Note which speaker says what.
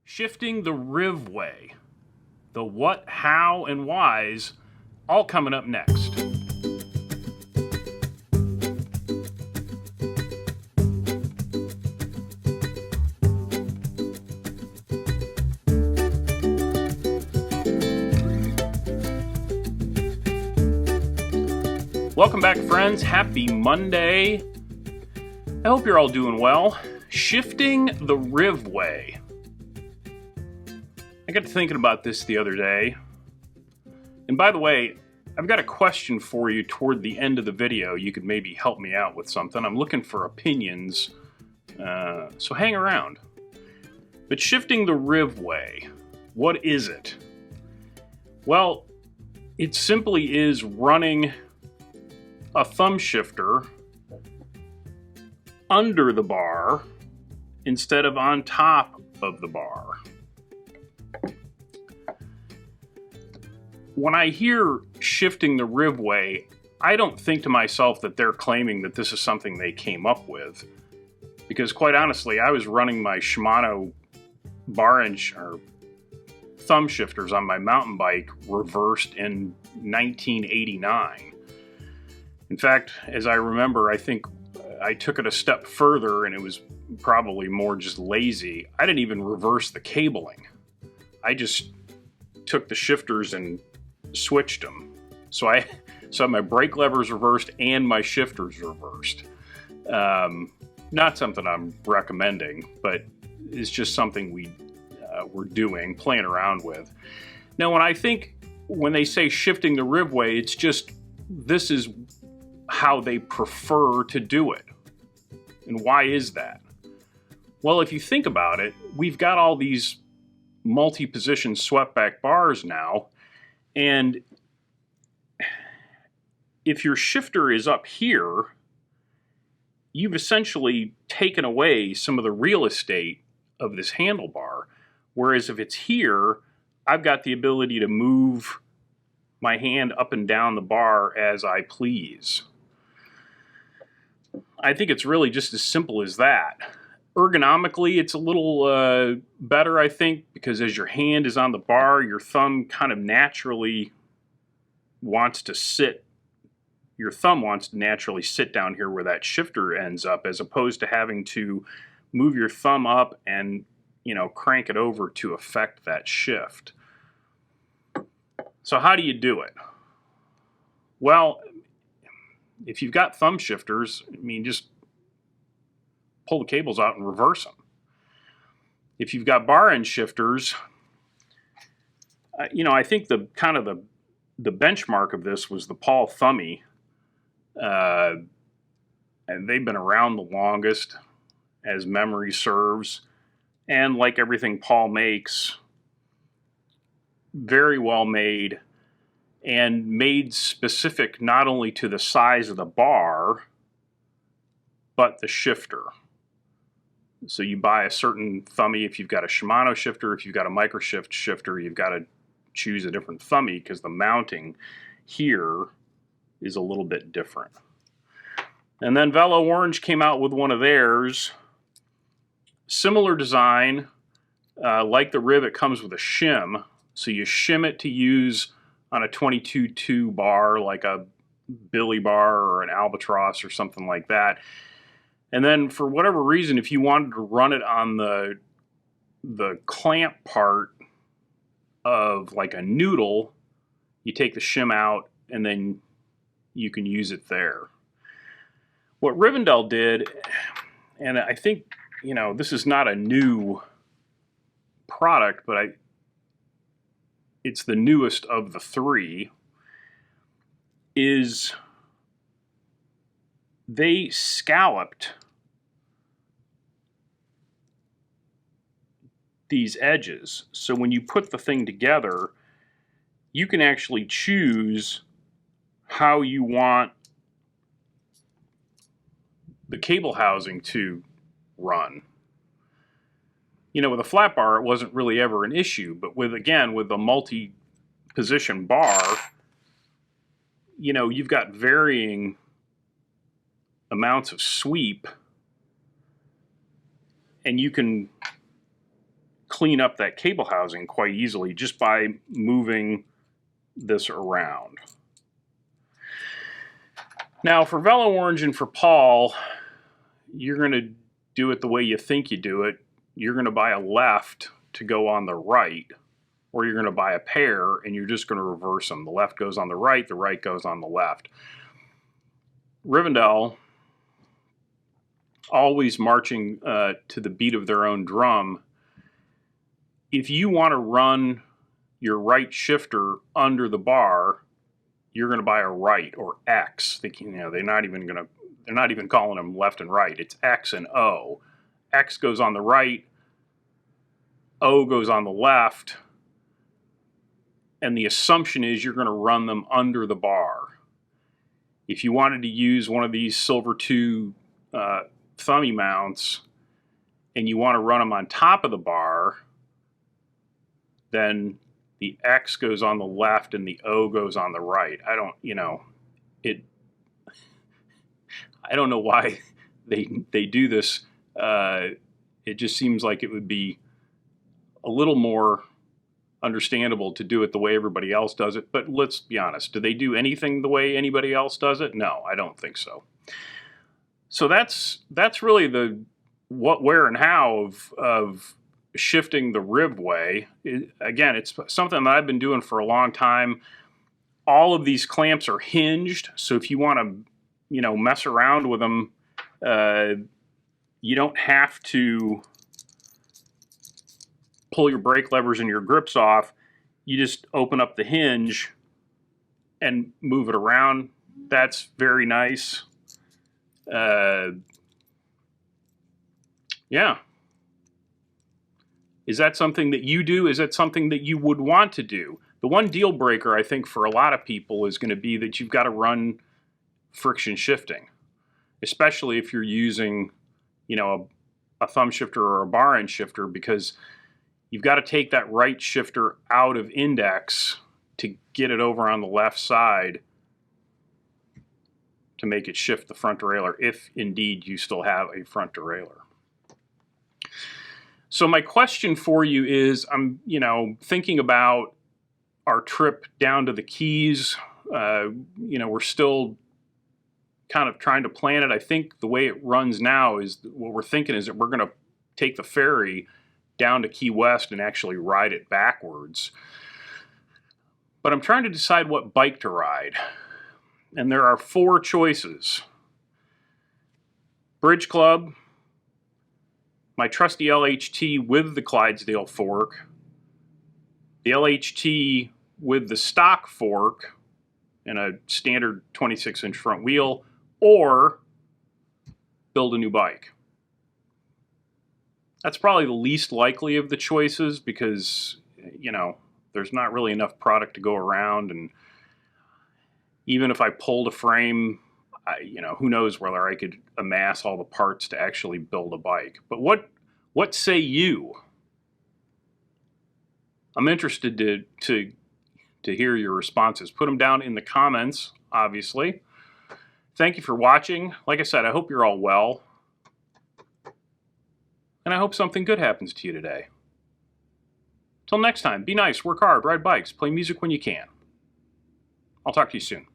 Speaker 1: Shifting the Riv Way. The what, how, and whys, all coming up next. Welcome back, friends. Happy Monday. I hope you're all doing well. Shifting the Riv Way. I got to thinking about this the other day. And by the way, I've got a question for you toward the end of the video. You could maybe help me out with something. I'm looking for opinions, so hang around. But shifting the Riv Way, what is it? Well, it simply is running a thumb shifter under the bar instead of on top of the bar. When I hear shifting the Riv Way, I don't think to myself that they're claiming that this is something they came up with. Because quite honestly, I was running my Shimano thumb shifters on my mountain bike reversed in 1989. In fact, as I remember, I think I took it a step further, and it was probably more just lazy. I didn't even reverse the cabling. I just took the shifters and switched them. So my brake levers reversed and my shifters reversed. Not something I'm recommending, but it's just something we're doing, playing around with. Now, when they say shifting the Riv Way, it's just this is how they prefer to do it. And why is that? Well, if you think about it, we've got all these multi-position swept-back bars now, and if your shifter is up here, you've essentially taken away some of the real estate of this handlebar. Whereas if it's here, I've got the ability to move my hand up and down the bar as I please. I think it's really just as simple as that. Ergonomically, it's a little better, I think, because as your hand is on the bar, your thumb kind of naturally wants to sit. Your thumb wants to naturally sit down here where that shifter ends up, as opposed to having to move your thumb up and, crank it over to affect that shift. So how do you do it? Well, if you've got thumb shifters, just pull the cables out and reverse them. If you've got bar end shifters, I think the benchmark of this was the Paul Thummy, and they've been around the longest, as memory serves, and like everything Paul makes, very well made, and made specific not only to the size of the bar, but the shifter. So you buy a certain thummy. If you've got a Shimano shifter, if you've got a microshift shifter, you've got to choose a different thummy because the mounting here is a little bit different. And then Velo Orange came out with one of theirs. Similar design, like the Riv, it comes with a shim. So you shim it to use on a 22-2 bar, like a Billy bar or an Albatross or something like that. And then for whatever reason, if you wanted to run it on the clamp part of like a noodle, you take the shim out and then you can use it there. What Rivendell did, and I think, this is not a new product, but it's the newest of the three, is they scalloped these edges. So when you put the thing together, you can actually choose how you want the cable housing to run. With a flat bar, it wasn't really ever an issue, but with the multi-position bar, you've got varying amounts of sweep, and you can clean up that cable housing quite easily just by moving this around. Now for Velo Orange and for Paul, you're going to do it the way you think you do it. You're going to buy a left to go on the right, or you're going to buy a pair and you're just going to reverse them. The left goes on the right goes on the left. Rivendell, always marching to the beat of their own drum. If you want to run your right shifter under the bar, you're going to buy a right, or X. They're not even calling them left and right. It's X and O. X goes on the right, O goes on the left, and the assumption is you're going to run them under the bar. If you wanted to use one of these Silver 2 thummy mounts and you want to run them on top of the bar, then the X goes on the left and the O goes on the right. I don't know why they do this. It just seems like it would be a little more understandable to do it the way everybody else does it. But let's be honest, do they do anything the way anybody else does it? No, I don't think so. So that's really the what, where, and how of shifting the Riv Way. Again, it's something that I've been doing for a long time. All of these clamps are hinged, so if you want to, mess around with them, you don't have to pull your brake levers and your grips off. You just open up the hinge and move it around. That's very nice. Yeah. Is that something that you do? Is that something that you would want to do? The one deal breaker, I think, for a lot of people is going to be that you've got to run friction shifting, especially if you're using, a thumb shifter or a bar end shifter, because you've got to take that right shifter out of index to get it over on the left side to make it shift the front derailleur, if indeed you still have a front derailleur. So my question for you is, I'm, thinking about our trip down to the Keys. We're still kind of trying to plan it. I think the way it runs now is, what we're thinking is that we're going to take the ferry down to Key West and actually ride it backwards. But I'm trying to decide what bike to ride. And there are 4 choices. Bridge Club, my trusty LHT with the Clydesdale fork, the LHT with the stock fork and a standard 26-inch front wheel, or build a new bike. That's probably the least likely of the choices because, there's not really enough product to go around, and even if I pulled a frame, who knows whether I could amass all the parts to actually build a bike. But what say you? I'm interested to hear your responses. Put them down in the comments, obviously. Thank you for watching. Like I said, I hope you're all well. And I hope something good happens to you today. Till next time, be nice, work hard, ride bikes, play music when you can. I'll talk to you soon.